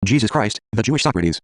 Jesus Christ, the Jewish Socrates.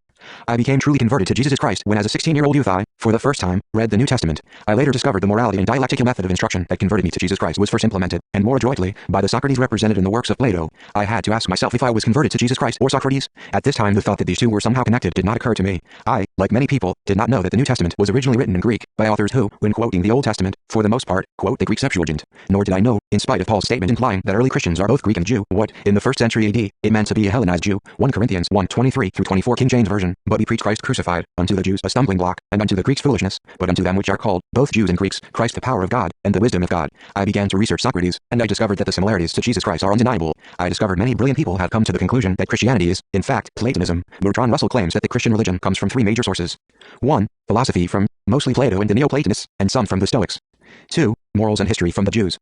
I became truly converted to Jesus Christ when as a 16-year-old youth I, for the first time, read the New Testament. I later discovered the morality and dialectical method of instruction that converted me to Jesus Christ was first implemented, and more adroitly, by the Socrates represented in the works of Plato. I had to ask myself if I was converted to Jesus Christ or Socrates. At this time the thought that these two were somehow connected did not occur to me. I, like many people, did not know that the New Testament was originally written in Greek, by authors who, when quoting the Old Testament, for the most part, quote the Greek Septuagint. Nor did I know, in spite of Paul's statement implying that early Christians are both Greek and Jew, what, in the 1st century AD, it meant to be a Hellenized Jew, 1 Corinthians 1:23-24 King James Version, but we preach Christ crucified, unto the Jews a stumbling block, and unto the Greeks foolishness, but unto them which are called, both Jews and Greeks, Christ the power of God, and the wisdom of God. I began to research Socrates, and I discovered that the similarities to Jesus Christ are undeniable. I discovered many brilliant people have come to the conclusion that Christianity is, in fact, Platonism. Bertrand Russell claims that the Christian religion comes from 3 major sources. 1. Philosophy from, mostly Plato and the Neoplatonists, and some from the Stoics. 2. Morals and history from the Jews.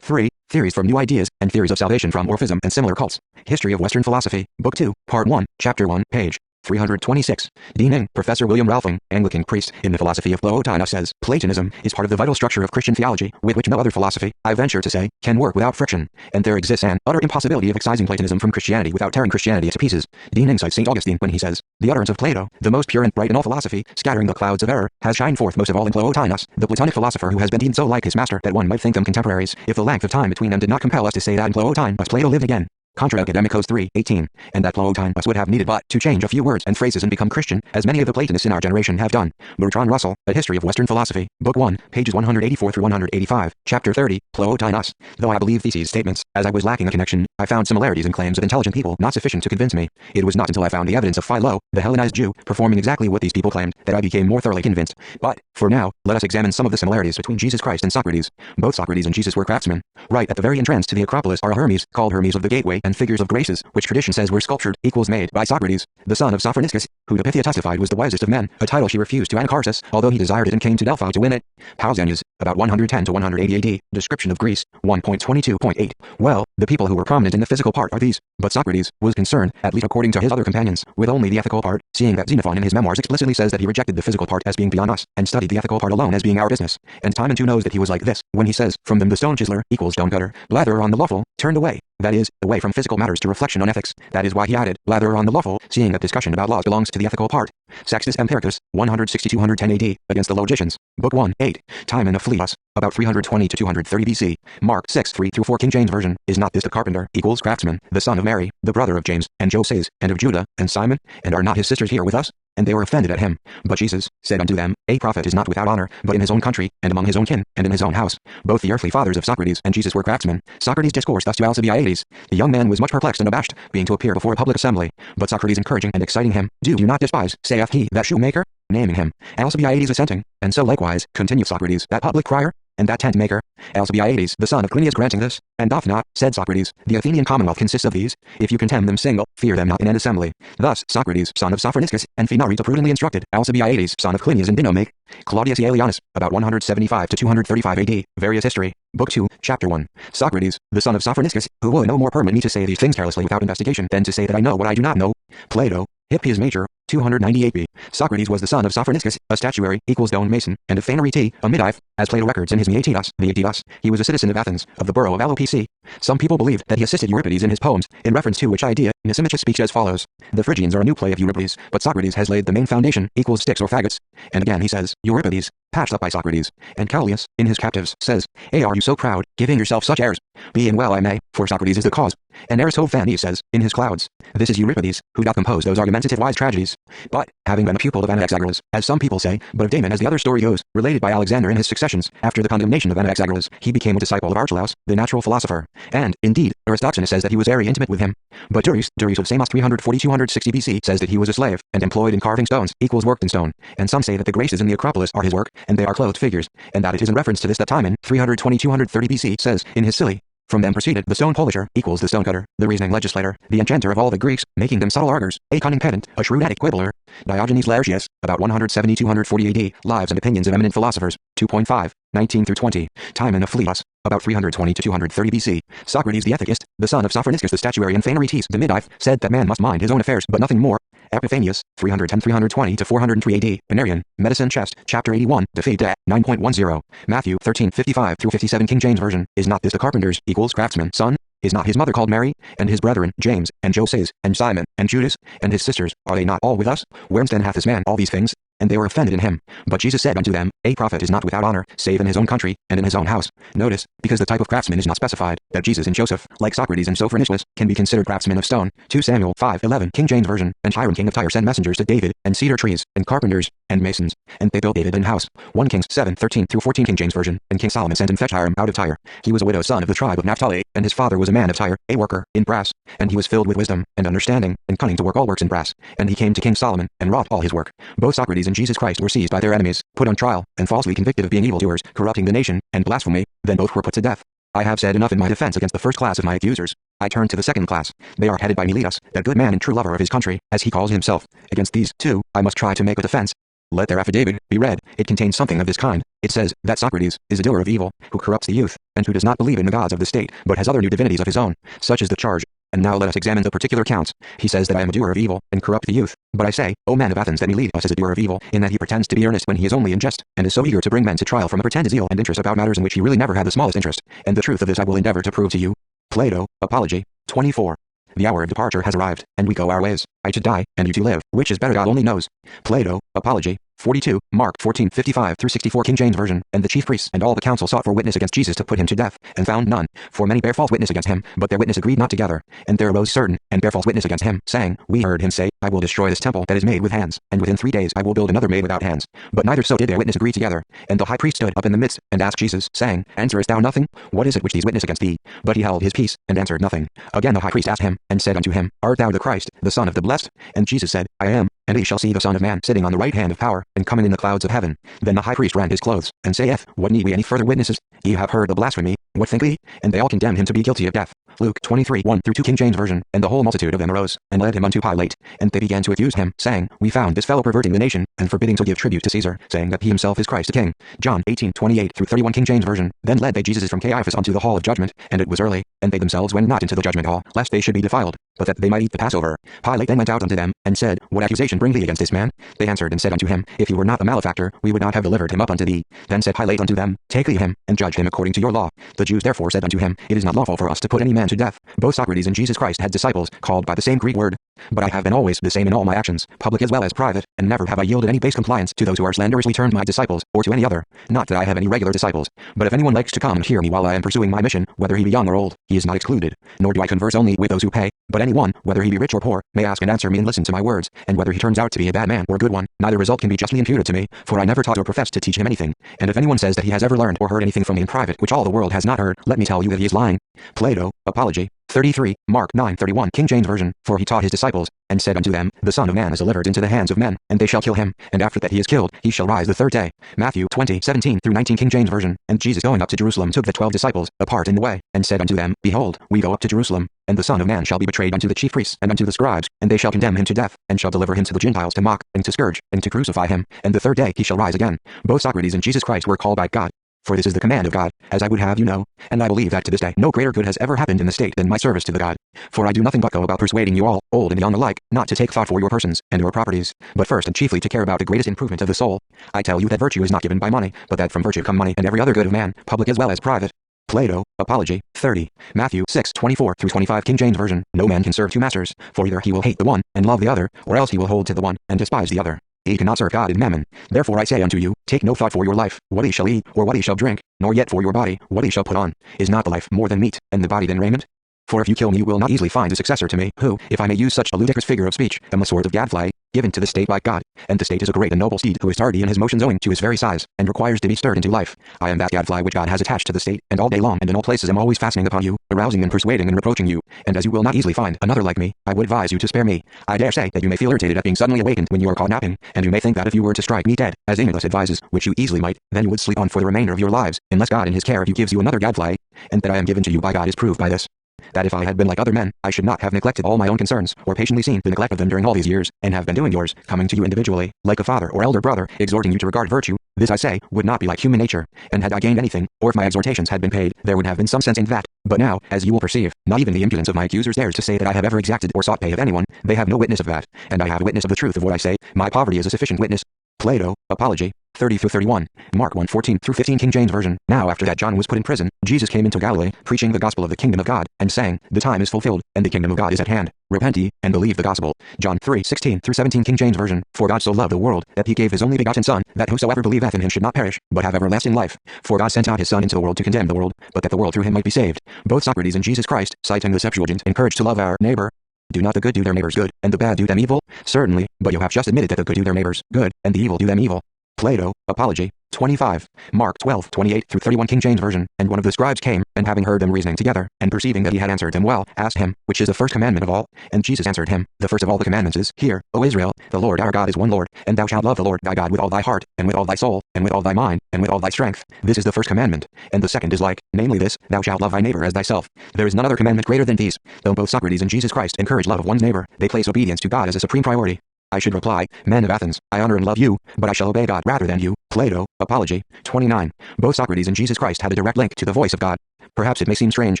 3. Theories from new ideas, and theories of salvation from Orphism and similar cults. History of Western Philosophy, Book 2, Part 1, Chapter 1, page 326. Deaning, Professor William Ralphing, Anglican priest, in the Philosophy of Plotinus says, Platonism is part of the vital structure of Christian theology, with which no other philosophy, I venture to say, can work without friction, and there exists an utter impossibility of excising Platonism from Christianity without tearing Christianity to pieces. Deaning cites St. Augustine when he says, the utterance of Plato, the most pure and bright in all philosophy, scattering the clouds of error, has shined forth most of all in Plotinus, the Platonic philosopher who has been deemed so like his master that one might think them contemporaries, if the length of time between them did not compel us to say that in Plotinus Plato lived again. Contra Academicos 3:18, and that Plotinus would have needed but to change a few words and phrases and become Christian, as many of the Platonists in our generation have done. Bertrand Russell, A History of Western Philosophy, Book 1, pages 184-185, Chapter 30, Plotinus. Though I believe these statements, as I was lacking a connection, I found similarities in claims of intelligent people not sufficient to convince me. It was not until I found the evidence of Philo, the Hellenized Jew, performing exactly what these people claimed, that I became more thoroughly convinced. But, for now, let us examine some of the similarities between Jesus Christ and Socrates. Both Socrates and Jesus were craftsmen. Right at the very entrance to the Acropolis are a Hermes, called Hermes of the Gateway, and figures of graces, which tradition says were sculptured, made by Socrates, the son of Sophisticus, who the Pythia testified was the wisest of men, a title she refused to Anacharsis, although he desired it and came to Delphi to win it. Pausanias, about 110-180 AD, description of Greece, 1.22.8. Well, the people who were prominent in the physical part are these, but Socrates was concerned, at least according to his other companions, with only the ethical part, seeing that Xenophon in his memoirs explicitly says that he rejected the physical part as being beyond us, and studied the ethical part alone as being our business. And Timon too knows that he was like this, when he says, from them the stone chiseler, stone cutter, blather on the lawful, turned away. That is, away from physical matters to reflection on ethics. That is why he added, blather on the lawful, seeing that discussion about laws belongs to the ethical part. Sextus Empiricus, 160-210 AD, against the logicians. Book 1, 8. Timon of Phlius, about 320-230 BC. Mark 6:3-4 King James Version, is not this the carpenter, craftsman, the son of Mary, the brother of James, and Joses, and of Judah, and Simon, and are not his sisters here with us? And they were offended at him. But Jesus said unto them, a prophet is not without honor, but in his own country, and among his own kin, and in his own house. Both the earthly fathers of Socrates and Jesus were craftsmen. Socrates discoursed thus to Alcibiades. The young man was much perplexed and abashed, being to appear before a public assembly. But Socrates encouraging and exciting him, do you not despise, saith he, that shoemaker? Naming him. Alcibiades assenting. And so likewise, continued Socrates, that public crier, and that tent maker. Alcibiades, the son of Clinias, granting this, and doth not, said Socrates, the Athenian commonwealth consists of these. If you contemn them single, fear them not in an assembly. Thus, Socrates, son of Sophisticus, and Phaenarete prudently instructed, Alcibiades, son of Clinias and Dino make. Claudius Aelianus, about 175-235 AD, Various History, Book 2, Chapter 1. Socrates, the son of Sophisticus, who would no more permit me to say these things carelessly without investigation than to say that I know what I do not know. Plato, Hippias Major, 298 B. Socrates was the son of Sophisticus, a statuary, stone mason, and of Phaenarete, a midwife, as Plato records in his Mutineers, the Aetius. He was a citizen of Athens, of the borough of Alopc. Some people believe that he assisted Euripides in his poems, in reference to which idea, Lysimachus speaks as follows. The Phrygians are a new play of Euripides, but Socrates has laid the main foundation, sticks or faggots. And again he says, Euripides, patched up by Socrates. And Callias, in his Captives, says, are you so proud, giving yourself such airs? Being well I may, for Socrates is the cause. And Aristophanes says, in his Clouds, this is Euripides, who doth compose those argumentative wise tragedies. But, having been a pupil of Anaxagoras, as some people say, but of Damon as the other story goes, related by Alexander in his Successions, after the condemnation of Anaxagoras, he became a disciple of Archelaus, the natural philosopher. And, indeed, Aristoxenus says that he was very intimate with him. But Duris of Samos 340-260 BC says that he was a slave, and employed in carving stones, worked in stone. And some say that the graces in the Acropolis are his work, and they are clothed figures, and that it is in reference to this that Timon, 320-230 BC, says, in his Silly, from them proceeded the stone polisher, the stone cutter, the reasoning legislator, the enchanter of all the Greeks, making them subtle arguers, a cunning pedant, a shrewd Attic quibbler. Diogenes Laertius, about 170-240 AD, Lives and Opinions of Eminent Philosophers, 2.5, 19-20. Timon of Phlius, about 320-230 BC. Socrates the ethicist, the son of Sophisticus the statuary and Phaenarete the midwife, said that man must mind his own affairs but nothing more. Epiphanius, 310-320-403 AD, Pinerian, Medicine Chest, Chapter 81, Defeat 9.10. Matthew 13:55-57 King James Version, is not this the carpenter's, craftsman, son? Is not his mother called Mary? And his brethren, James, and Joses, and Simon, and Judas, and his sisters, are they not all with us? Whence then hath this man all these things? And they were offended in him. But Jesus said unto them, A prophet is not without honor, save in his own country, and in his own house. Notice, because the type of craftsman is not specified, that Jesus and Joseph, like Socrates and Sophisticus, can be considered craftsmen of stone. 2 Samuel 5:11 King James Version. And Hiram king of Tyre sent messengers to David, and cedar trees, and carpenters, and masons, and they built David an house. 1 Kings 7:13-14 King James Version. And King Solomon sent and fetched Hiram out of Tyre. He was a widow's son of the tribe of Naphtali, and his father was a man of Tyre, a worker in brass, and he was filled with wisdom, and understanding, and cunning to work all works in brass. And he came to King Solomon, and wrought all his work. Both Socrates and Jesus Christ were seized by their enemies, put on trial, and falsely convicted of being evildoers, corrupting the nation, and blasphemy. Then both were put to death. I have said enough in my defense against the first class of my accusers. I turn to the second class. They are headed by Miletus, that good man and true lover of his country, as he calls himself. Against these, too, I must try to make a defense. Let their affidavit be read. It contains something of this kind. It says that Socrates is a doer of evil, who corrupts the youth, and who does not believe in the gods of the state, but has other new divinities of his own. Such is the charge. And now let us examine the particular counts. He says that I am a doer of evil, and corrupt the youth. But I say, O men of Athens, that Miletus is a doer of evil, in that he pretends to be earnest when he is only in jest, and is so eager to bring men to trial from a pretended zeal and interest about matters in which he really never had the smallest interest. And the truth of this I will endeavor to prove to you. Plato, Apology, 24. The hour of departure has arrived, and we go our ways. I to die, and you to live. Which is better God only knows. Plato, Apology, 42, Mark 14:55-64 King James Version. And the chief priests and all the council sought for witness against Jesus to put him to death, and found none. For many bare false witness against him, but their witness agreed not together. And there arose certain, and bare false witness against him, saying, We heard him say, I will destroy this temple that is made with hands, and within 3 days I will build another made without hands. But neither so did their witness agree together. And the high priest stood up in the midst, and asked Jesus, saying, Answerest thou nothing? What is it which these witness against thee? But he held his peace, and answered nothing. Again the high priest asked him, and said unto him, Art thou the Christ, the Son of the Blessed? And Jesus said, I am. And ye shall see the Son of Man sitting on the right hand of power, and coming in the clouds of heaven. Then the high priest rent his clothes, and saith, What need we any further witnesses? Ye have heard the blasphemy. What think ye? And they all condemned him to be guilty of death. Luke 23:1-2 King James Version. And the whole multitude of them arose, and led him unto Pilate. And they began to accuse him, saying, We found this fellow perverting the nation, and forbidding to give tribute to Caesar, saying that he himself is Christ the King. John 18:28-31 King James Version. Then led they Jesus from Caiaphas unto the hall of judgment, and it was early, and they themselves went not into the judgment hall, lest they should be defiled, but that they might eat the Passover. Pilate then went out unto them, and said, What accusation bring thee against this man? They answered and said unto him, If he were not a malefactor, we would not have delivered him up unto thee. Then said Pilate unto them, Take ye him, and judge him according to your law. The Jews therefore said unto him, It is not lawful for us to put any man to death. Both Socrates and Jesus Christ had disciples, called by the same Greek word. But I have been always the same in all my actions, public as well as private, and never have I yielded any base compliance to those who are slanderously termed my disciples, or to any other. Not that I have any regular disciples, but if anyone likes to come and hear me while I am pursuing my mission, whether he be young or old, he is not excluded. Nor do I converse only with those who pay, but any one, whether he be rich or poor, may ask and answer me and listen to my words, and whether he turns out to be a bad man or a good one, neither result can be justly imputed to me, for I never taught or professed to teach him anything. And if anyone says that he has ever learned or heard anything from me in private which all the world has not heard, let me tell you that he is lying. Plato, Apology, 33, Mark 9:31 King James Version. For he taught his disciples, and said unto them, The Son of Man is delivered into the hands of men, and they shall kill him, and after that he is killed, he shall rise the third day. Matthew 20:17-19 King James Version. And Jesus going up to Jerusalem took the 12 disciples apart in the way, and said unto them, Behold, we go up to Jerusalem, and the Son of Man shall be betrayed unto the chief priests and unto the scribes, and they shall condemn him to death, and shall deliver him to the Gentiles to mock, and to scourge, and to crucify him, and the third day he shall rise again. Both Socrates and Jesus Christ were called by God. For this is the command of God, as I would have you know, and I believe that to this day no greater good has ever happened in the state than my service to the God. For I do nothing but go about persuading you all, old and young alike, not to take thought for your persons and your properties, but first and chiefly to care about the greatest improvement of the soul. I tell you that virtue is not given by money, but that from virtue come money and every other good of man, public as well as private. Plato, Apology, 30, Matthew 6:24-25 King James Version. No man can serve two masters, for either he will hate the one, and love the other, or else he will hold to the one, and despise the other. Ye cannot serve God and mammon. Therefore I say unto you, take no thought for your life, what ye shall eat, or what ye shall drink, nor yet for your body, what ye shall put on. Is not the life more than meat, and the body than raiment? For if you kill me you will not easily find a successor to me, who, if I may use such a ludicrous figure of speech, am a sort of gadfly, given to the state by God, and the state is a great and noble steed who is tardy in his motions owing to his very size, and requires to be stirred into life. I am that gadfly which God has attached to the state, and all day long and in all places am always fastening upon you, arousing and persuading and reproaching you, and as you will not easily find another like me, I would advise you to spare me. I dare say that you may feel irritated at being suddenly awakened when you are caught napping, and you may think that if you were to strike me dead, as Amy thus advises, which you easily might, then you would sleep on for the remainder of your lives, unless God in his care gives you another gadfly, and that I am given to you by God is proved by this. That if I had been like other men, I should not have neglected all my own concerns, or patiently seen the neglect of them during all these years, and have been doing yours, coming to you individually, like a father or elder brother, exhorting you to regard virtue. This I say, would not be like human nature, and had I gained anything, or if my exhortations had been paid, there would have been some sense in that. But now, as you will perceive, not even the impudence of my accusers dares to say that I have ever exacted or sought pay of anyone. They have no witness of that, and I have a witness of the truth of what I say. My poverty is a sufficient witness. Plato Apology 30-31, Mark 1:14-15 King James Version. Now after that John was put in prison, Jesus came into Galilee, preaching the gospel of the kingdom of God, and saying, The time is fulfilled, and the kingdom of God is at hand. Repent ye, and believe the gospel. John 3:16-17 King James Version. For God so loved the world, that he gave his only begotten Son, that whosoever believeth in him should not perish, but have everlasting life. For God sent out his Son into the world to condemn the world, but that the world through him might be saved. Both Socrates and Jesus Christ, citing the Septuagint, encourage to love our neighbor. Do not the good do their neighbors good, and the bad do them evil? Certainly, but you have just admitted that the good do their neighbors good, and the evil do them evil. Plato Apology 25, Mark 12:28-31 King James Version. And one of the scribes came, and having heard them reasoning together, and perceiving that he had answered them well, asked him, Which is the first commandment of all? And Jesus answered him, The first of all the commandments is, Hear, O Israel, the Lord our God is one Lord, and thou shalt love the Lord thy God with all thy heart, and with all thy soul, and with all thy mind, and with all thy strength. This is the first commandment. And the second is like, namely this, Thou shalt love thy neighbor as thyself. There is none other commandment greater than these. Though both Socrates and Jesus Christ encourage love of one's neighbor, they place obedience to God as a supreme priority. I should reply, Men of Athens, I honor and love you, but I shall obey God rather than you. Plato Apology 29. Both Socrates and Jesus Christ had a direct link to the voice of God. Perhaps it may seem strange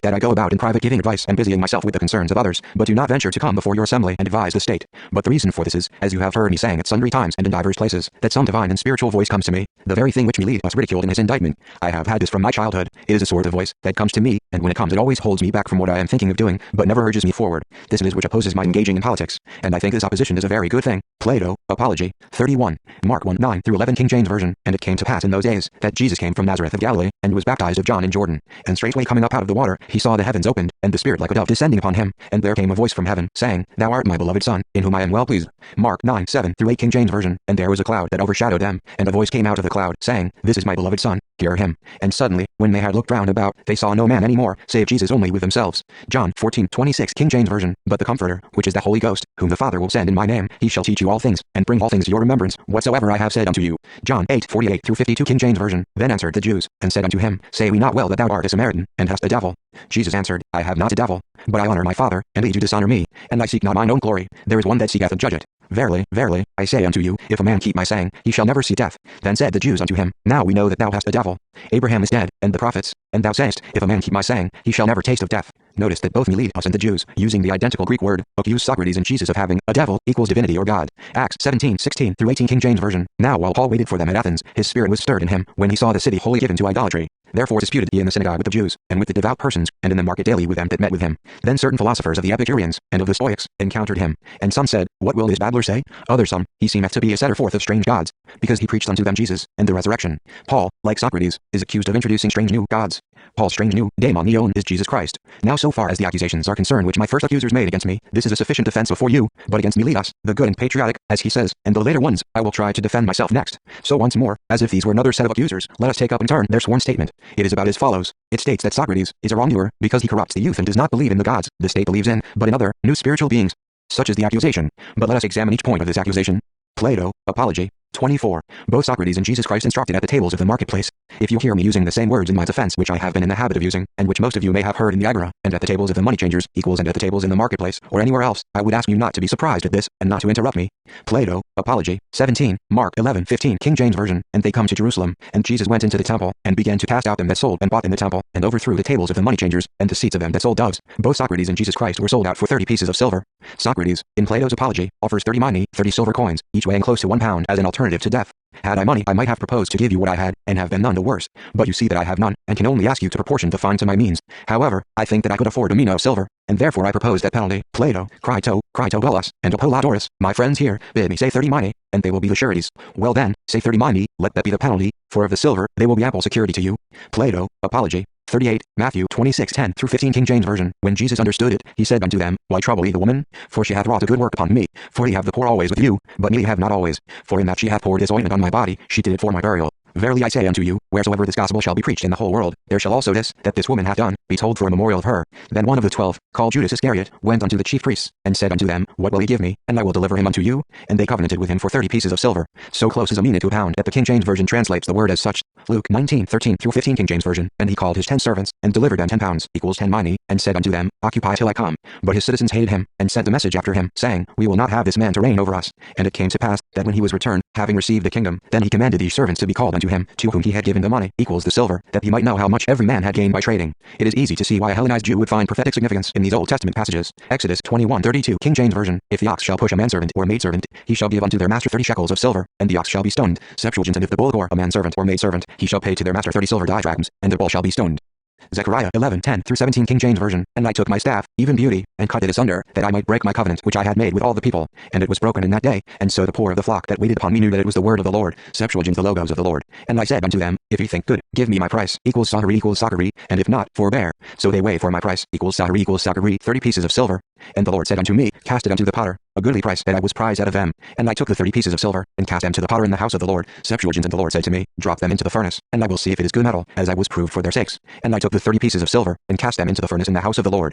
that I go about in private giving advice and busying myself with the concerns of others, but do not venture to come before your assembly and advise the state. But the reason for this is, as you have heard me saying at sundry times and in divers places, that some divine and spiritual voice comes to me, the very thing which Meletus ridiculed in his indictment. I have had this from my childhood. It is a sort of voice that comes to me, and when it comes it always holds me back from what I am thinking of doing, but never urges me forward. This it is which opposes my engaging in politics, and I think this opposition is a very good thing. Plato Apology 31, Mark 1:9-11 King James Version. And it came to pass in those days, that Jesus came from Nazareth of Galilee, and was baptized of John in Jordan. And straightway coming up out of the water, he saw the heavens opened, and the Spirit like a dove descending upon him. And there came a voice from heaven, saying, Thou art my beloved Son, in whom I am well pleased. Mark 9:7-8 King James Version. And there was a cloud that overshadowed them, and a voice came out of the cloud, saying, This is my beloved Son, hear him. And suddenly, when they had looked round about, they saw no man any more, save Jesus only with themselves. John 14:26 King James Version. But the Comforter, which is the Holy Ghost, whom the Father will send in my name, he shall teach you all things, and bring all things to your remembrance, whatsoever I have said unto you. John 8:48-52 King James Version. Then answered the Jews, and said unto him, Say we not well that thou art a Samaritan, and hast a devil? Jesus answered, I have not a devil, but I honor my Father, and ye do dishonor me, and I seek not mine own glory. There is one that seeketh and judgeth. Verily, verily, I say unto you, if a man keep my saying, he shall never see death. Then said the Jews unto him, Now we know that thou hast a devil. Abraham is dead, and the prophets, and thou sayest, If a man keep my saying, he shall never taste of death. Notice that both Meletus and the Jews, using the identical Greek word, accuse Socrates and Jesus of having a devil equals divinity or God. Acts 17:16-18 King James Version. Now while Paul waited for them at Athens, his spirit was stirred in him, when he saw the city wholly given to idolatry. Therefore disputed he in the synagogue with the Jews, and with the devout persons, and in the market daily with them that met with him. Then certain philosophers of the Epicureans, and of the Stoics, encountered him. And some said, What will this babbler say? Others some, He seemeth to be a setter forth of strange gods, because he preached unto them Jesus, and the resurrection. Paul, like Socrates, is accused of introducing strange new gods. Paul's strange new daemonion is Jesus Christ. Now so far as the accusations are concerned which my first accusers made against me, this is a sufficient defense before you, but against Meletus, the good and patriotic, as he says, and the later ones, I will try to defend myself next. So once more, as if these were another set of accusers, let us take up in turn their sworn statement. It is about as follows. It states that Socrates is a wrongdoer, because he corrupts the youth and does not believe in the gods the state believes in, but in other, new spiritual beings. Such is the accusation. But let us examine each point of this accusation. Plato Apology 24. Both Socrates and Jesus Christ instructed at the tables of the marketplace. If you hear me using the same words in my defense which I have been in the habit of using, and which most of you may have heard in the agora, and at the tables of the money changers, equals and at the tables in the marketplace, or anywhere else, I would ask you not to be surprised at this, and not to interrupt me. Plato Apology 17, Mark 11:15 King James Version. And they come to Jerusalem, and Jesus went into the temple, and began to cast out them that sold and bought in the temple, and overthrew the tables of the money changers, and the seats of them that sold doves. Both Socrates and Jesus Christ were sold out for 30 pieces of silver. Socrates, in Plato's Apology, offers 30 minae, 30 silver coins, each weighing close to 1 pound, as an alternative to death. Had I money, I might have proposed to give you what I had, and have been none the worse. But you see that I have none, and can only ask you to proportion the fine to my means. However, I think that I could afford a mina of silver, and therefore I propose that penalty. Plato, Crito-Belus, and Apollodorus, my friends here, bid me say 30 minae, and they will be the sureties. Well then, say 30 minae, let that be the penalty, for of the silver, they will be ample security to you. Plato Apology 38, Matthew 26:10-15 King James Version. When Jesus understood it, he said unto them, Why trouble ye the woman? For she hath wrought a good work upon me. For ye have the poor always with you, but me have not always. For in that she hath poured this ointment on my body, she did it for my burial. Verily I say unto you, wheresoever this gospel shall be preached in the whole world, there shall also this, that this woman hath done, be told for a memorial of her. Then one of the 12, called Judas Iscariot, went unto the chief priests, and said unto them, What will ye give me, and I will deliver him unto you? And they covenanted with him for 30 pieces of silver, so close as a mina to a pound, that the King James Version translates the word as such. Luke 19:13-15 King James Version. And he called his 10 servants, and delivered them 10 pounds, equals 10 minae, and said unto them, Occupy till I come. But his citizens hated him, and sent a message after him, saying, We will not have this man to reign over us. And it came to pass, that when he was returned, Having received the kingdom, then he commanded these servants to be called unto him, to whom he had given the money, equals the silver, that he might know how much every man had gained by trading. It is easy to see why a Hellenized Jew would find prophetic significance in these Old Testament passages. Exodus 21:32, King James Version. If the ox shall push a manservant or maidservant, he shall give unto their master 30 shekels of silver, and the ox shall be stoned. Septuagint. And if the bull gore a manservant or maidservant, he shall pay to their master 30 silver didrachms, and the bull shall be stoned. Zechariah 11:10-17, King James Version. And I took my staff, even beauty, and cut it asunder, that I might break my covenant which I had made with all the people. And it was broken in that day, and so the poor of the flock that waited upon me knew that it was the word of the Lord. Septuagint. The logos of the Lord. And I said unto them, if ye think good, give me my price, equals Socrates, and if not, forbear. So they weigh for my price, equals Socrates, 30 pieces of silver. And the Lord said unto me, cast it unto the potter, a goodly price that I was prized out of them. And I took the 30 pieces of silver, and cast them to the potter in the house of the Lord. Septuagint. And the Lord said to me, drop them into the furnace, and I will see if it is good metal, as I was proved for their sakes. And I took the 30 pieces of silver, and cast them into the furnace in the house of the Lord.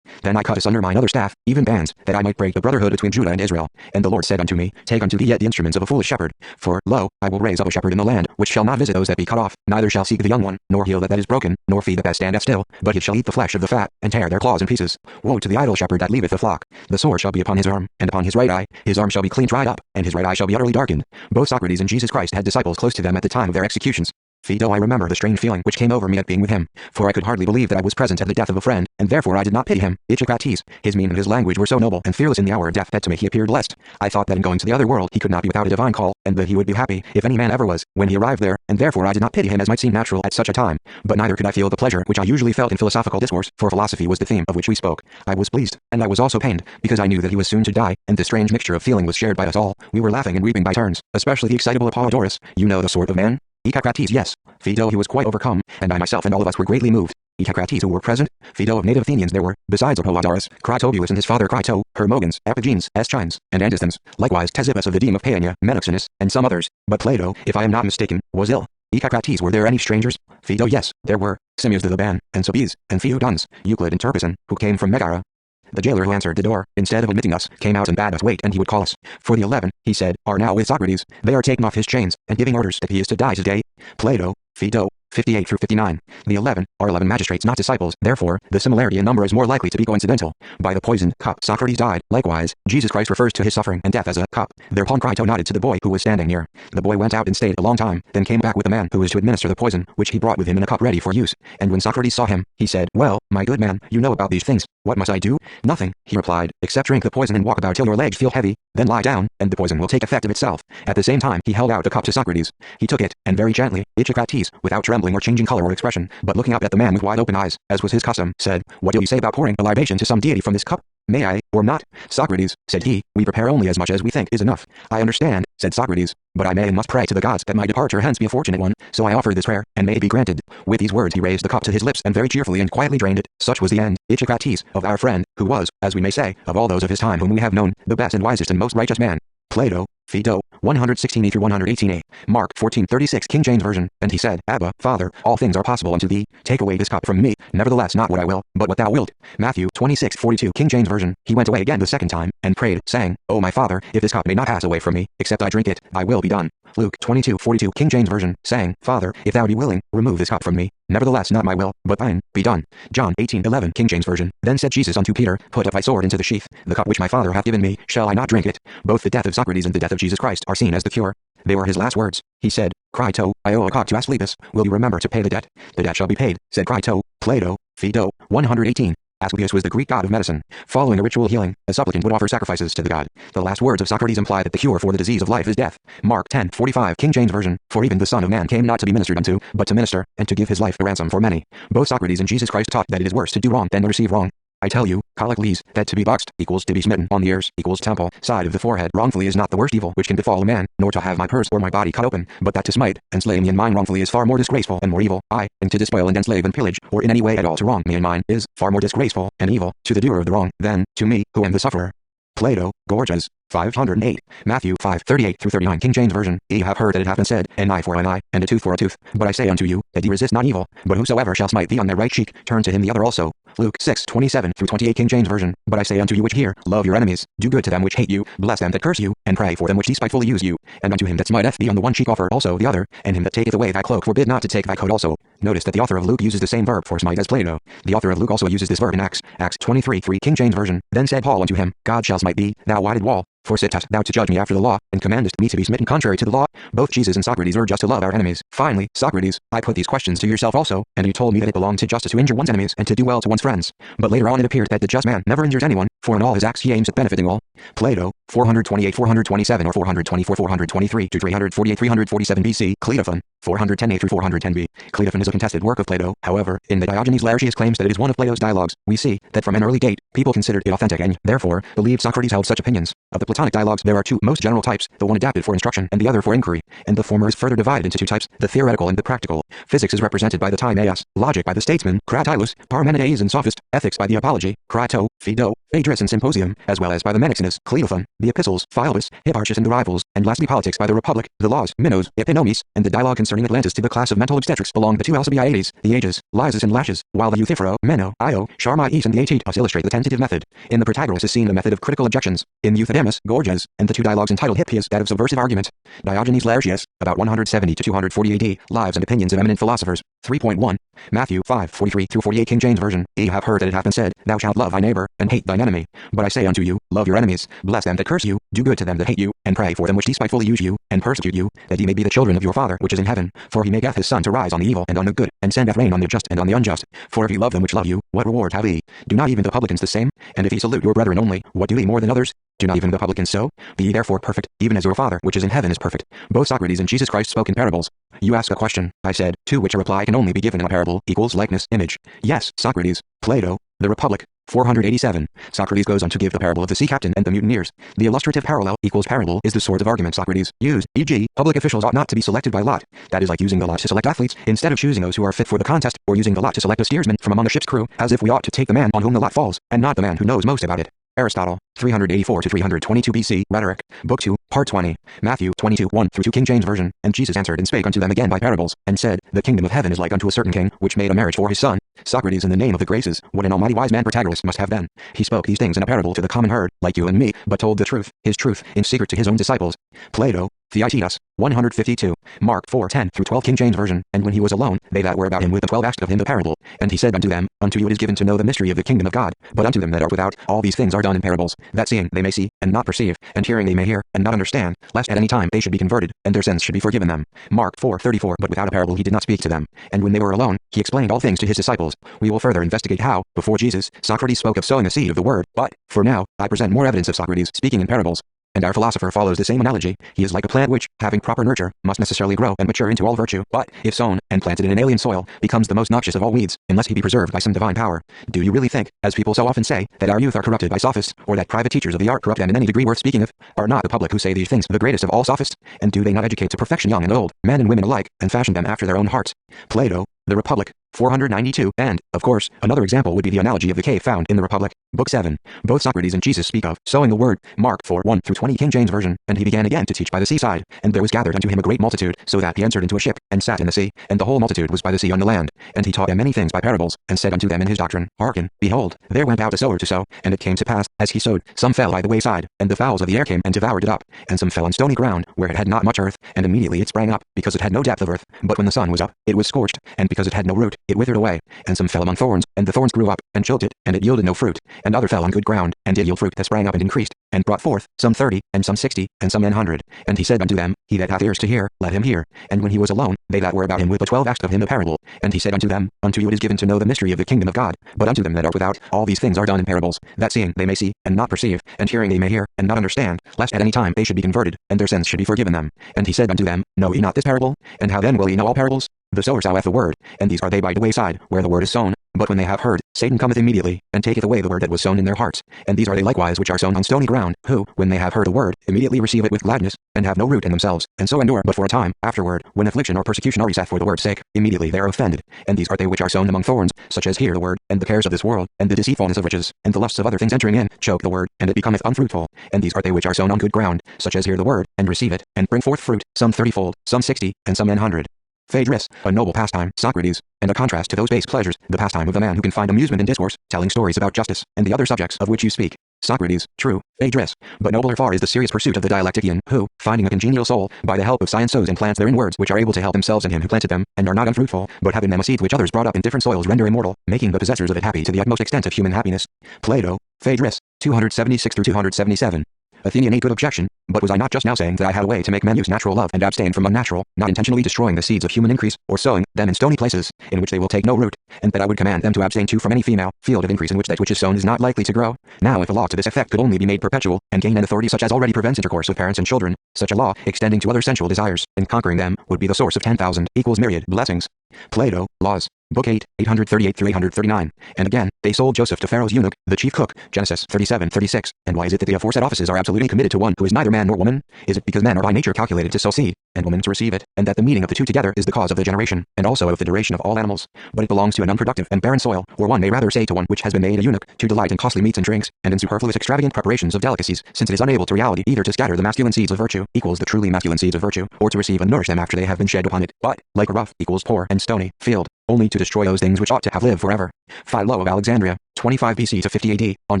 Then I cut asunder mine other staff, even bands, that I might break the brotherhood between Judah and Israel. And the Lord said unto me, take unto thee yet the instruments of a foolish shepherd. For, lo, I will raise up a shepherd in the land, which shall not visit those that be cut off, neither shall seek the young one, nor heal that is broken, nor feed that standeth still, but it shall eat the flesh of the fat, and tear their claws in pieces. Woe to the idle shepherd that leaveth the flock! The sword shall be upon his arm, and upon his right eye, his arm shall be clean dried up, and his right eye shall be utterly darkened. Both Socrates and Jesus Christ had disciples close to them at the time of their executions. Phaedo, I remember the strange feeling which came over me at being with him, for I could hardly believe that I was present at the death of a friend, and therefore I did not pity him. Socrates, his mien and his language were so noble and fearless in the hour of death that to me he appeared blessed. I thought that in going to the other world he could not be without a divine call, and that he would be happy, if any man ever was, when he arrived there, and therefore I did not pity him as might seem natural at such a time, but neither could I feel the pleasure which I usually felt in philosophical discourse, for philosophy was the theme of which we spoke. I was pleased, and I was also pained, because I knew that he was soon to die, and the strange mixture of feeling was shared by us all. We were laughing and weeping by turns, especially the excitable Apollodorus. You know the sort of man? Socrates, yes. Phaedo, he was quite overcome, and I myself and all of us were greatly moved. Socrates, who were present? Phaedo, of native Athenians there were, besides Apollodorus, Critobulus and his father Crito, Hermogenes, Epigenes, Eschines, and Antisthenes, likewise Ctesippus of the deme of Paeania, Menexenus, and some others. But Plato, if I am not mistaken, was ill. Socrates, were there any strangers? Phaedo, yes, there were, Simmias the Theban, and Sophies, and Theodones, Euclid and Terpison, who came from Megara. The jailer who answered the door, instead of admitting us, came out and bade us wait, and he would call us. For the 11, he said, are now with Socrates. They are taking off his chains, and giving orders that he is to die today. Plato, Phaedo, 58-59. The 11 are 11 magistrates, not disciples. Therefore, the similarity in number is more likely to be coincidental. By the poisoned cup, Socrates died. Likewise, Jesus Christ refers to his suffering and death as a cup. Thereupon Crito nodded to the boy who was standing near. The boy went out and stayed a long time, then came back with the man who was to administer the poison, which he brought with him in a cup ready for use. And when Socrates saw him, he said, well, my good man, you know about these things. What must I do? Nothing, he replied, except drink the poison and walk about till your legs feel heavy, then lie down, and the poison will take effect of itself. At the same time, he held out the cup to Socrates. He took it, and very gently, Socrates, without trembling or changing color or expression, but looking up at the man with wide open eyes, as was his custom, said, what do you say about pouring a libation to some deity from this cup? May I, or not? Socrates, said he, we prepare only as much as we think is enough. I understand, said Socrates, but I may and must pray to the gods that my departure hence be a fortunate one, so I offer this prayer, and may it be granted. With these words he raised the cup to his lips and very cheerfully and quietly drained it. Such was the end, Socrates, of our friend, who was, as we may say, of all those of his time whom we have known, the best and wisest and most righteous man. Plato, Phaedo, 116-118a, Mark 14:36, King James Version. And he said, Abba, Father, all things are possible unto thee, take away this cup from me, nevertheless not what I will, but what thou wilt. Matthew 26:42, King James Version. He went away again the second time, and prayed, saying, O my Father, if this cup may not pass away from me, except I drink it, thy will be done. Luke 22:42, King James Version, saying, Father, if thou be willing, remove this cup from me, nevertheless not my will, but thine, be done. John 18:11, King James Version. Then said Jesus unto Peter, put up thy sword into the sheath, the cup which my Father hath given me, shall I not drink it? Both the death of Socrates and the death of Jesus Christ are seen as the cure. They were his last words. He said, Crito, I owe a cock to Asclepius, will you remember to pay the debt? The debt shall be paid, said Crito. Plato, Phaedo, 118. Asclepius was the Greek god of medicine. Following a ritual healing, a supplicant would offer sacrifices to the god. The last words of Socrates imply that the cure for the disease of life is death. Mark 10:45, King James Version. For even the Son of Man came not to be ministered unto, but to minister, and to give his life a ransom for many. Both Socrates and Jesus Christ taught that it is worse to do wrong than to receive wrong. I tell you, Callicles, that to be boxed equals to be smitten on the ears equals temple, side of the forehead wrongfully is not the worst evil which can befall a man, nor to have my purse or my body cut open, but that to smite and slay me in mine wrongfully is far more disgraceful and more evil. And to despoil and enslave and pillage, or in any way at all to wrong me in mine, is far more disgraceful and evil to the doer of the wrong than to me, who am the sufferer. Plato, Gorgias, 508, Matthew 5:38-39, King James Version. Ye have heard that it hath been said, an eye for an eye, and a tooth for a tooth. But I say unto you, that ye resist not evil, but whosoever shall smite thee on thy right cheek, turn to him the other also. Luke 6:27-28, King James Version. But I say unto you which hear, love your enemies, do good to them which hate you, bless them that curse you, and pray for them which despitefully use you. And unto him that smiteth thee on the one cheek offer also the other, and him that taketh away thy cloak forbid not to take thy coat also. Notice that the author of Luke uses the same verb for smite as Plato. The author of Luke also uses this verb in Acts 23:3, King James Version. Then said Paul unto him, God shall smite thee, thou whited wall. For sittest thou to judge me after the law, and commandest me to be smitten contrary to the law? Both Jesus and Socrates urge us to love our enemies. Finally, Socrates, I put these questions to yourself also, and you told me that it belonged to justice to injure one's enemies and to do well to one's friends. But later on it appeared that the just man never injures anyone, for in all his acts he aims at benefiting all. Plato, 428, 427 or 424, 423 to 348, 347 BC, Xenophon, 410a through 410b. Xenophon is a contested work of Plato. However, in the Diogenes Laertius claims that it is one of Plato's dialogues, we see that from an early date, people considered it authentic and, therefore, believed Socrates held such opinions. Of the Platonic dialogues there are two most general types, the one adapted for instruction and the other for inquiry, and the former is further divided into two types, the theoretical and the practical. Physics is represented by the Timaeus, logic by the statesman, Cratylus, Parmenides and Sophist, ethics by the Apology, Crito, Phaedo, Phaedrus and Symposium, as well as by the Menexenus, Xenophon, the Epistles, Philebus, Hipparchus and the Rivals, and lastly politics by the Republic, the Laws, Minos, Epinomis, and the dialogue concerning Atlantis. To the class of mental obstetrics belong the two Alcibiades, the Ages, Lysis and Laches, while the Euthyphro, Meno, Io, Charmides and the Aetius illustrate the tentative method. In the Protagoras is seen the method of critical objections, in Euthydemus, Gorgias, and the two dialogues entitled Hippias that of subversive argument. Diogenes Laertius, about 170 to 240 AD, Lives and Opinions of Eminent Philosophers, 3.1. Matthew 5:43 through 48 King James Version. Ye have heard that it hath been said, Thou shalt love thy neighbor, and hate thine enemy. But I say unto you, love your enemies, bless them that curse you, do good to them that hate you, and pray for them which despitefully use you, and persecute you, that ye may be the children of your Father which is in heaven. For he maketh his sun to rise on the evil and on the good, and sendeth rain on the just and on the unjust. For if ye love them which love you, what reward have ye? Do not even the publicans the same? And if ye salute your brethren only, what do ye more than others? Do not even the publicans so? Be ye therefore perfect, even as your Father which is in heaven is perfect. Both Socrates and Jesus Christ spoke in parables. You ask a question, I said, to which a reply can only be given in a parable, equals likeness, image. Yes, Socrates. Plato, The Republic, 487. Socrates goes on to give the parable of the sea captain and the mutineers. The illustrative parallel equals parable is the sort of argument Socrates used, e.g., public officials ought not to be selected by lot. That is like using the lot to select athletes, instead of choosing those who are fit for the contest, or using the lot to select a steersman from among a ship's crew, as if we ought to take the man on whom the lot falls, and not the man who knows most about it. Aristotle, 384 to 322 BC, Rhetoric, Book 2, Part 20, Matthew 22, 1 through 2 King James Version. And Jesus answered and spake unto them again by parables, and said, The kingdom of heaven is like unto a certain king, which made a marriage for his son. Socrates, in the name of the Graces, what an almighty wise man Protagoras must have been. He spoke these things in a parable to the common herd, like you and me, but told the truth, his truth, in secret to his own disciples. Plato, Theaetetus, 152, Mark 4:10 through 12 King James Version. And when he was alone, they that were about him with the 12 asked of him the parable. And he said unto them, Unto you it is given to know the mystery of the kingdom of God, but unto them that are without, all these things are done in parables, that seeing they may see, and not perceive, and hearing they may hear, and not understand, lest at any time they should be converted, and their sins should be forgiven them. Mark 4:34. But without a parable he did not speak to them. And when they were alone, he explained all things to his disciples. We will further investigate how, before Jesus, Socrates spoke of sowing a seed of the word, but, for now, I present more evidence of Socrates speaking in parables. And our philosopher follows the same analogy. He is like a plant which, having proper nurture, must necessarily grow and mature into all virtue, but, if sown, and planted in an alien soil, becomes the most noxious of all weeds, unless he be preserved by some divine power. Do you really think, as people so often say, that our youth are corrupted by sophists, or that private teachers of the art corrupt them in any degree worth speaking of? Are not the public who say these things the greatest of all sophists? And do they not educate to perfection young and old, men and women alike, and fashion them after their own hearts? Plato, The Republic, 492. And, of course, another example would be the analogy of the cave found in the Republic, Book 7. Both Socrates and Jesus speak of sowing the word, Mark 4:1 through 20 King James Version. And he began again to teach by the seaside, and there was gathered unto him a great multitude, so that he entered into a ship, and sat in the sea, and the whole multitude was by the sea on the land. And he taught them many things by parables, and said unto them in his doctrine, Hearken, behold, there went out a sower to sow, and it came to pass, as he sowed, some fell by the wayside, and the fowls of the air came and devoured it up, and some fell on stony ground, where it had not much earth, and immediately it sprang up, because it had no depth of earth. But when the sun was up, it was scorched, and because it had no root, it withered away. And some fell among thorns, and the thorns grew up, and choked it, and it yielded no fruit. And other fell on good ground, and did yield fruit that sprang up and increased, and brought forth, some 30, and some 60, and some 100. And he said unto them, He that hath ears to hear, let him hear. And when he was alone, they that were about him with the 12 asked of him the parable. And he said unto them, Unto you it is given to know the mystery of the kingdom of God, but unto them that are without, all these things are done in parables, that seeing they may see, and not perceive, and hearing they may hear, and not understand, lest at any time they should be converted, and their sins should be forgiven them. And he said unto them, Know ye not this parable? And how then will ye know all parables? The sower soweth the word, and these are they by the wayside, where the word is sown. But when they have heard, Satan cometh immediately, and taketh away the word that was sown in their hearts. And these are they likewise which are sown on stony ground, who, when they have heard a word, immediately receive it with gladness, and have no root in themselves, and so endure but for a time. Afterward, when affliction or persecution are set for the word's sake, immediately they are offended. And these are they which are sown among thorns, such as hear the word, and the cares of this world, and the deceitfulness of riches, and the lusts of other things entering in, choke the word, and it becometh unfruitful. And these are they which are sown on good ground, such as hear the word, and receive it, and bring forth fruit, some 30-fold, some 60, and some 100. Phaedrus, a noble pastime, Socrates, and a contrast to those base pleasures, the pastime of the man who can find amusement in discourse, telling stories about justice, and the other subjects of which you speak. Socrates, true, Phaedrus, but nobler far is the serious pursuit of the dialectician, who, finding a congenial soul, by the help of science sows and plants therein words which are able to help themselves and him who planted them, and are not unfruitful, but having them a seed which others brought up in different soils render immortal, making the possessors of it happy to the utmost extent of human happiness. Plato, Phaedrus, 276 through 277. Athenian: a good objection, but was I not just now saying that I had a way to make men use natural love and abstain from unnatural, not intentionally destroying the seeds of human increase, or sowing them in stony places, in which they will take no root, and that I would command them to abstain too from any female field of increase in which that which is sown is not likely to grow? Now if a law to this effect could only be made perpetual, and gain an authority such as already prevents intercourse with parents and children, such a law, extending to other sensual desires, and conquering them, would be the source of 10,000 equals myriad blessings. Plato, Laws, Book 8, 838-839, and again, they sold Joseph to Pharaoh's eunuch, the chief cook, Genesis 37:36. And why is it that the aforesaid offices are absolutely committed to one who is neither man nor woman? Is it because men are by nature calculated to sow seed, and women to receive it, and that the meeting of the two together is the cause of the generation, and also of the duration of all animals? But it belongs to an unproductive and barren soil, or one may rather say to one which has been made a eunuch, to delight in costly meats and drinks, and in superfluous extravagant preparations of delicacies, since it is unable to reality either to scatter the masculine seeds of virtue, equals the truly masculine seeds of virtue, or to receive and nourish them after they have been shed upon it, but, like a rough, equals poor and stony, field, only to destroy those things which ought to have lived forever. Philo of Alexandria, 25 BC to 50 AD, on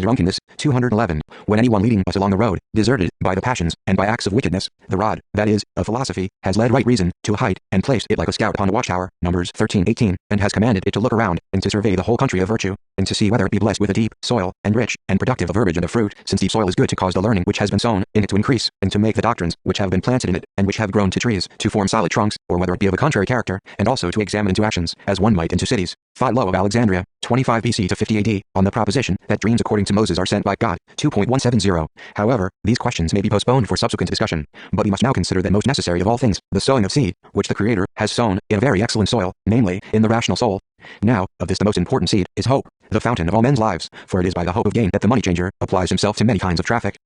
drunkenness, 211. When anyone leading us along the road, deserted by the passions and by acts of wickedness, the rod, that is, of philosophy, has led right reason to a height, and placed it like a scout upon a watchtower, Numbers 13:18, and has commanded it to look around, and to survey the whole country of virtue, and to see whether it be blessed with a deep soil, and rich, and productive of herbage and of fruit, since deep soil is good to cause the learning which has been sown in it to increase, and to make the doctrines which have been planted in it, and which have grown to trees, to form solid trunks, or whether it be of a contrary character, and also to examine into actions, as one might into cities. Philo of Alexandria, 25 BC to 50 AD, on the proposition that dreams according to Moses are sent by God, 2.170. However, these questions may be postponed for subsequent discussion, but we must now consider that most necessary of all things, the sowing of seed, which the Creator has sown in a very excellent soil, namely, in the rational soul. Now, of this the most important seed is hope, the fountain of all men's lives, for it is by the hope of gain that the money changer applies himself to many kinds of traffic.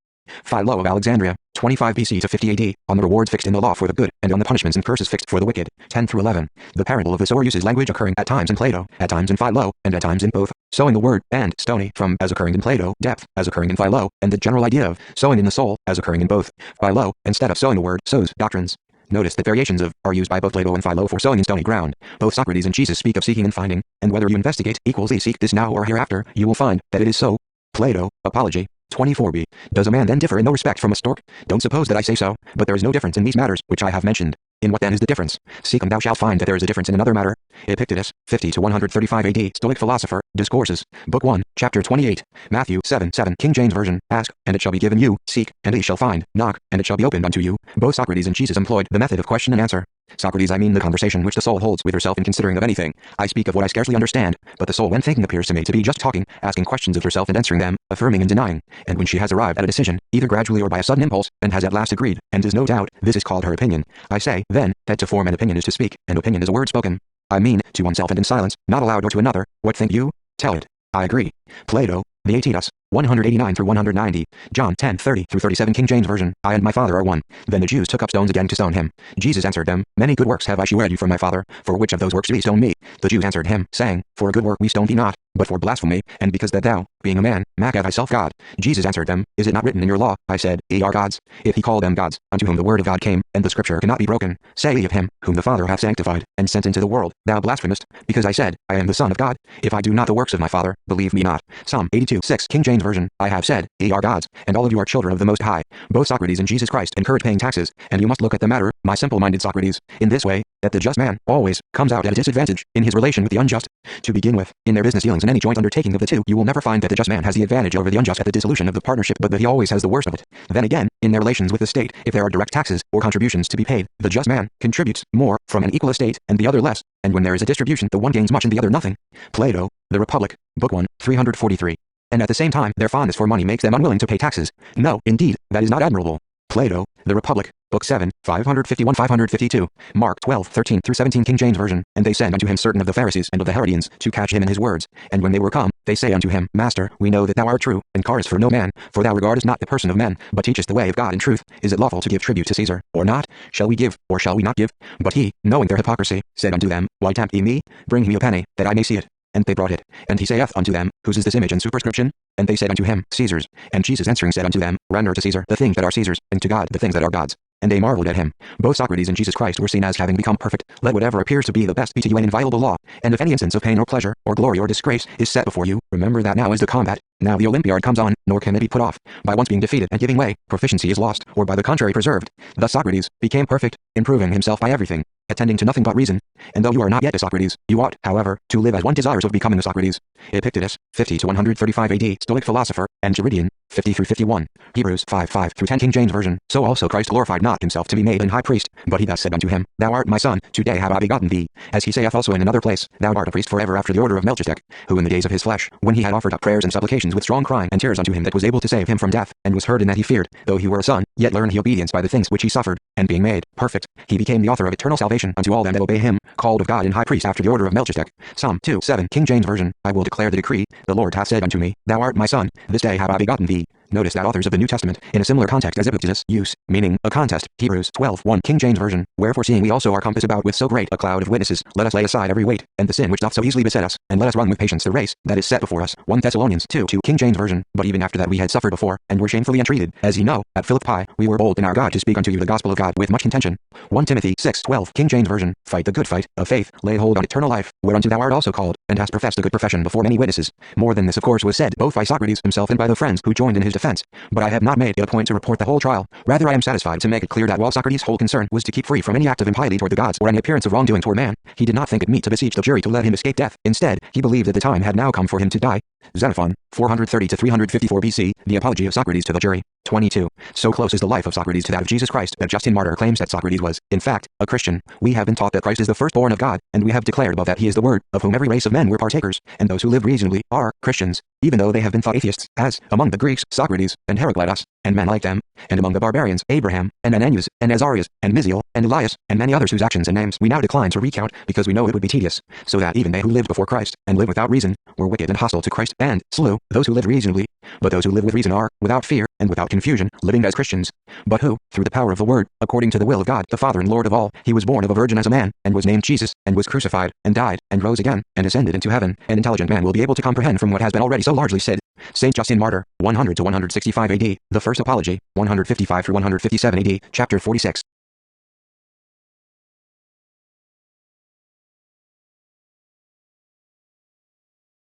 Philo of Alexandria, 25 BC to 50 AD, on the rewards fixed in the law for the good, and on the punishments and curses fixed for the wicked, 10-11. The parable of the sower uses language occurring at times in Plato, at times in Philo, and at times in both. Sowing the word, and stony, from, as occurring in Plato, depth, as occurring in Philo, and the general idea of sowing in the soul, as occurring in both. Philo, instead of sowing the word, sows doctrines. Notice that variations of are used by both Plato and Philo for sowing in stony ground. Both Socrates and Jesus speak of seeking and finding, and whether you investigate equals they seek this now or hereafter, you will find that it is so. Plato, Apology, 24b. Does a man then differ in no respect from a stork? Don't suppose that I say so, but there is no difference in these matters, which I have mentioned. In what then is the difference? Seek and thou shalt find that there is a difference in another matter. Epictetus, 50-135 AD, Stoic philosopher, Discourses, Book 1, Chapter 28, Matthew 7:7, King James Version, Ask, and it shall be given you, seek, and ye shall find, knock, and it shall be opened unto you. Both Socrates and Jesus employed the method of question and answer. Socrates, I mean the conversation which the soul holds with herself in considering of anything. I speak of what I scarcely understand, but the soul when thinking appears to me to be just talking, asking questions of herself and answering them, affirming and denying, and when she has arrived at a decision, either gradually or by a sudden impulse, and has at last agreed, and is no doubt, this is called her opinion. I say, then, that to form an opinion is to speak, and opinion is a word spoken. I mean, to oneself and in silence, not aloud or to another. What think you? Tell it. I agree. Plato, the Aetius, 189-190, John 10:30-37 King James Version, I and my Father are one. Then the Jews took up stones again to stone him. Jesus answered them, Many good works have I shewed you from my Father, for which of those works do ye stone me? The Jews answered him, saying, For a good work we stone thee not, but for blasphemy, and because that thou, being a man, make of thyself God. Jesus answered them, Is it not written in your law, I said, Ye are gods? If he called them gods, unto whom the word of God came, and the scripture cannot be broken, say ye of him, whom the Father hath sanctified, and sent into the world, thou blasphemest, because I said, I am the Son of God. If I do not the works of my Father, believe me not. Psalm 82:6 King James Version, I have said, Ye are gods, and all of you are children of the Most High. Both Socrates and Jesus Christ encourage paying taxes, and you must look at the matter, my simple-minded Socrates, in this way, that the just man always comes out at a disadvantage in his relation with the unjust. To begin with, in their business dealings in any joint undertaking of the two, you will never find that the just man has the advantage over the unjust at the dissolution of the partnership, but that he always has the worst of it. Then again, in their relations with the state, if there are direct taxes or contributions to be paid, the just man contributes more from an equal estate, and the other less, and when there is a distribution, the one gains much and the other nothing. Plato, The Republic, Book 1, 343. And at the same time, their fondness for money makes them unwilling to pay taxes. No, indeed, that is not admirable. Plato, The Republic, Book 7, 551-552, Mark 12:13-17 King James Version, And they send unto him certain of the Pharisees and of the Herodians, to catch him in his words. And when they were come, they say unto him, Master, we know that thou art true, and carest for no man, for thou regardest not the person of men, but teachest the way of God in truth. Is it lawful to give tribute to Caesar, or not? Shall we give, or shall we not give? But he, knowing their hypocrisy, said unto them, Why tempt ye me? Bring me a penny, that I may see it. And they brought it. And he saith unto them, Whose is this image and superscription? And they said unto him, Caesar's. And Jesus answering said unto them, Render to Caesar the things that are Caesar's, and to God the things that are God's. And they marveled at him. Both Socrates and Jesus Christ were seen as having become perfect. Let whatever appears to be the best be to you an inviolable law, and if any instance of pain or pleasure, or glory or disgrace, is set before you, remember that now is the combat. Now the Olympiad comes on, nor can it be put off. By once being defeated and giving way, proficiency is lost, or by the contrary preserved. Thus Socrates became perfect, improving himself by everything, attending to nothing but reason. and though you are not yet a Socrates, you ought, however, to live as one desires of becoming a Socrates. Epictetus, 50 to 135 AD, Stoic philosopher, and Geridian, 50 through 51. Hebrews 5:5 through 10 King James Version. So also Christ glorified not himself to be made an high priest, but he thus said unto him, Thou art my son, today have I begotten thee. As he saith also in another place, Thou art a priest forever after the order of Melchizedek, who in the days of his flesh, when he had offered up prayers and supplications with strong crying and tears unto him that was able to save him from death, and was heard in that he feared, though he were a son, yet learned he obedience by the things which he suffered, and being made perfect, he became the author of eternal salvation unto all them that obey him, called of God and high priest after the order of Melchizedek. Psalm 2:7 King James Version. I will declare the decree, the Lord hath said unto me, Thou art my son, this day have I begotten thee. Notice that authors of the New Testament, in a similar context as Epictetus, use, meaning, a contest. Hebrews 12:1 King James Version. Wherefore seeing we also are compassed about with so great a cloud of witnesses, let us lay aside every weight, and the sin which doth so easily beset us, and let us run with patience the race that is set before us. 1 Thessalonians 2:2 King James Version. But even after that we had suffered before, and were shamefully entreated, as ye know, at Philippi, we were bold in our God to speak unto you the gospel of God with much contention. 1 Timothy 6:12 King James Version. Fight the good fight of faith, lay hold on eternal life, whereunto thou art also called, and hast professed a good profession before many witnesses. More than this of course was said both by Socrates himself and by the friends who joined in his defense, but I have not made it a point to report the whole trial. Rather I am satisfied to make it clear that while Socrates' whole concern was to keep free from any act of impiety toward the gods or any appearance of wrongdoing toward man, he did not think it meet to beseech the jury to let him escape death. Instead, he believed that the time had now come for him to die. Xenophon, 430 to 354 BC, The Apology of Socrates to the Jury. 22. So close is the life of Socrates to that of Jesus Christ that Justin Martyr claims that Socrates was, in fact, a Christian. We have been taught that Christ is the firstborn of God, and we have declared above that he is the Word, of whom every race of men were partakers, and those who live reasonably are Christians, even though they have been thought atheists, as, among the Greeks, Socrates, and Heraclitus, and men like them, and among the barbarians, Abraham, and Ananias, and Azarias, and Misael, and Elias, and many others whose actions and names we now decline to recount, because we know it would be tedious, so that even they who lived before Christ, and live without reason, were wicked and hostile to Christ, and slew those who lived reasonably. But those who live with reason are, without fear, and without confusion, living as Christians. But who, through the power of the Word, according to the will of God, the Father and Lord of all, he was born of a virgin as a man, and was named Jesus, and was crucified, and died, and rose again, and ascended into heaven. An intelligent man will be able to comprehend from what has been already so largely said. St. Justin Martyr, 100 to 165 AD, The First Apology, 155 through 157 AD, Chapter 46.